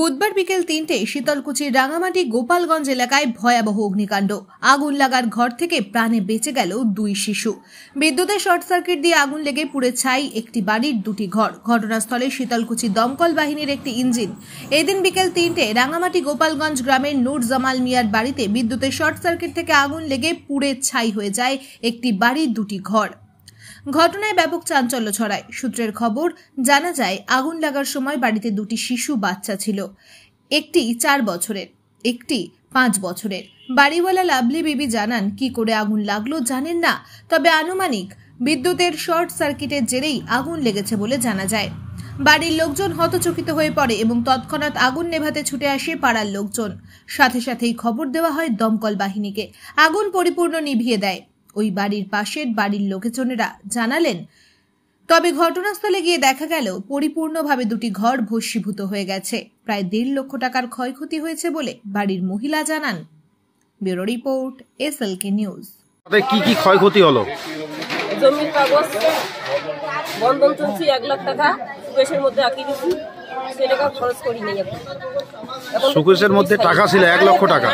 বুধবার বিকেল ৩টে শীতলকুচির রাঙামাটি গোপালগঞ্জ এলাকায় ভয়াবহ অগ্নিকাণ্ড। আগুন লাগার ঘর থেকে প্রাণে বেঁচে গেল ২ শিশু। বিদ্যুতের শর্ট সার্কিট দিয়ে আগুন লেগে পুড়ে ছাই একটি বাড়ির ২টি ঘর। ঘটনাস্থলে শীতলকুচি দমকল বাহিনীর একটি ইঞ্জিন। এদিন বিকেল ৩টে রাঙামাটি গোপালগঞ্জ গ্রামের নূর জামাল মিয়ার বাড়িতে বিদ্যুতের শর্ট সার্কিট থেকে আগুন লেগে পুড়ে ছাই হয়ে যায় একটি বাড়ির ২টি ঘর। ঘটনায় ব্যাপক চাঞ্চল্য ছড়ায়। সূত্রের খবর, জানা যায় আগুন লাগার সময় বাড়িতে ২টি শিশু বাচ্চা ছিল, একটি ৪ বছরের, একটি ৫ বছরের। বাড়িওয়ালা লাভলি বিবি জানান কি করে আগুন লাগলো জানেন না, তবে আনুমানিক বিদ্যুতের শর্ট সার্কিটের জেরেই আগুন লেগেছে বলে জানা যায়। বাড়ির লোকজন হতচকিত হয়ে পড়ে এবং তৎক্ষণাৎ আগুন নেভাতে ছুটে আসে পাড়ার লোকজন। সাথে সাথেই খবর দেওয়া হয় দমকল বাহিনীকে। আগুন পরিপূর্ণ নিভিয়ে দেয়। ওই বাড়ির পাশের বাড়ির লোকজনেরা জানালেন, তবে ঘটনাস্থলে গিয়ে দেখা গেল পরিপূর্ণভাবে ২টি ঘর ভস্মীভূত হয়ে গেছে। প্রায় ১.৫ লক্ষ টাকার ক্ষয়ক্ষতি হয়েছে বলে বাড়ির মহিলা জানান। Bureau report, SLK news. কি কি ক্ষয়ক্ষতি হলো? জমির কাগজ বন্ধন চলছে ১ লাখ টাকা, সুকেশের মধ্যে আঁকি দিচ্ছি, সে টাকা খরচ করি নাই। এখন সুকেশের মধ্যে টাকা ছিল ১ লক্ষ টাকা।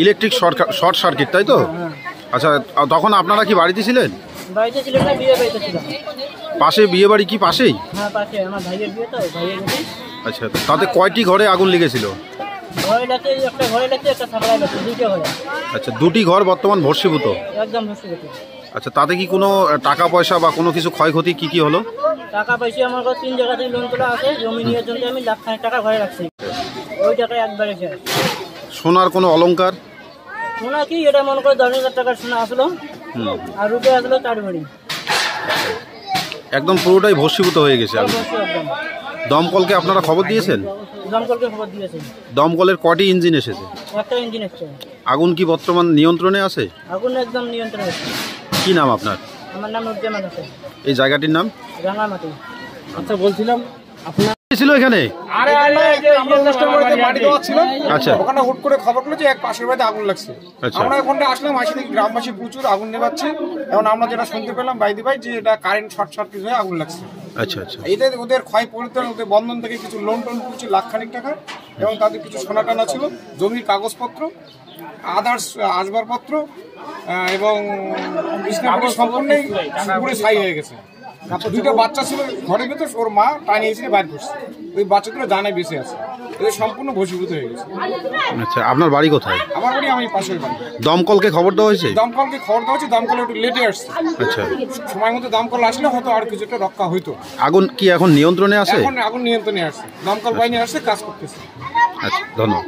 ইলেকট্রিক শর্ট সার্কিট, তাই তো? আচ্ছা, তখন আপনারা কি বাড়িতে ছিলেন? বাড়িতে ছিলেন না, বিয়ে বাড়িতে ছিলাম। পাশে বিয়ে বাড়ি কি পাশেই? হ্যাঁ, পাশে আমার ভাইয়ের বিয়ে, তো ভাইয়ের বিয়ে। আচ্ছা, তাতে কয়টি ঘরে আগুন লেগেছিল? ঘরে লাগছে, একটা ঘরে লাগছে, একটা সামলায় লাগছে, 2টা ঘরে। আচ্ছা, 2টি ঘর বর্তমান ভস্মীভূত? একদম ভস্মীভূত। আচ্ছা, তাতে কি কোনো টাকা পয়সা বা কোনো কিছু ক্ষয়ক্ষতি কি কি হলো? টাকা পয়সা আমার কাছে 3 জায়গা থেকে লোন তোলা আছে, জমি নেওয়ার জন্য আমি লাখ খানেক টাকা ঘরে রাখছি, ওই টাকা একবারে শেষ। সোনার কোনো অলংকার? সোনা কি, এটা মনে করে 10,000 টাকার সোনা আসলো, আর রূপে আসলো 4 ভরি। একদম পুরোটাই ভস্মীভূত হয়ে গেছে। দমকলকে আপনারা খবর দিয়েছেন? দমকলকে খবর দিয়েছে। দমকলের কটি ইঞ্জিন এসেছে? একটা ইঞ্জিন এসেছে। আগুন কি বর্তমান নিয়ন্ত্রণে আছে? আগুন একদম নিয়ন্ত্রণে আছে। কি নাম আপনার? আমার নাম নূর জামাল আছে। এই জায়গাটির নাম? রাঙামাটি। আচ্ছা, বলছিলাম আপনার ছিল এখানে? আরে আমরা এই যে অনুষ্ঠান বাড়িতে মাটি দেওয়া ছিল, আচ্ছা, ওখানে হুট করে খবর পেলো যে এক পাশের বাড়িতে আগুন লাগছে। আমরা ওখানে আসলাম, আসি দেখি গ্রামবাসী প্রচুর আগুন নেভাচ্ছে। এখন আমরা যেটা শুনতে পেলাম বাইদি ভাই, যে এটা কারেন্ট শর্ট সার্কিট হয়ে আগুন লাগছে। আচ্ছা আচ্ছা, এতে ওদের ক্ষয় পরিত্রাণ, ওদের বন্ধন থেকে কিছু লোন টোন করছে 1 লাখ খানিক টাকা, এবং তাদের কিছু সোনা টানা ছিল, জমির কাগজপত্র, আদার্স আসবাবপত্র, এবং বিছনাপত্র সম্পূর্ণই পুরো ছাই হয়ে গেছে। 2টা বাচ্চা ছিল ঘরের ভেতর, ওর মা টানিয়ে এসে বাইর করছে, ওই বাচ্চাগুলো জানায় বেঁচে আছে, এদের সম্পূর্ণ ভস্মীভূত হয়ে গেছে। আচ্ছা, আপনার বাড়ি কোথায়? আমার বাড়ি আমি পাশের বাড়ি। দমকলকে খবর দেওয়া হয়েছে? দমকলকে খবর দেওয়া হয়েছে, দমকল একটু লেটে আসছে। আচ্ছা, সময় মতো দমকল আসলে হয়তো আর কিছুটা রক্ষা হইতো। আগুন কি এখন নিয়ন্ত্রণে আছে? এখন আগুন নিয়ন্ত্রণে আসছে, দমকল বাহিনী আসছে, কাজ করতেছে। আচ্ছা, ধন্যবাদ।